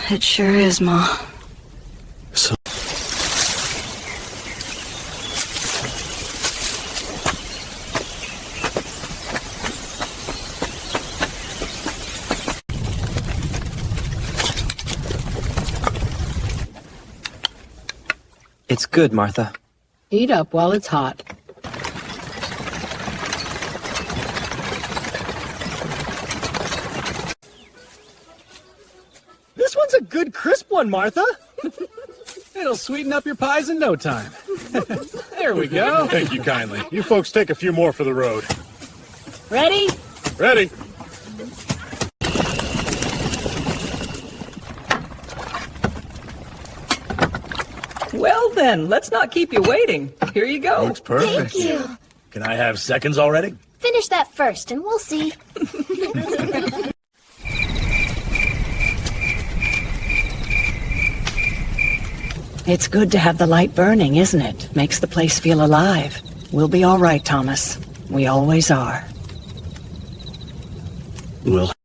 It sure is, Ma. So it's good, Martha. Eat up while it's hot. This one's a good crisp one, Martha. It'll sweeten up your pies in no time. There we go. Thank you kindly. You folks take a few more for the road. Ready? Ready? Well then, let's not keep you waiting. Here you go. Looks perfect. Thank you. Can I have seconds already? Finish that first and we'll see. It's good to have the light burning, isn't it? Makes the place feel alive. We'll be all right, Thomas. We always are. We'll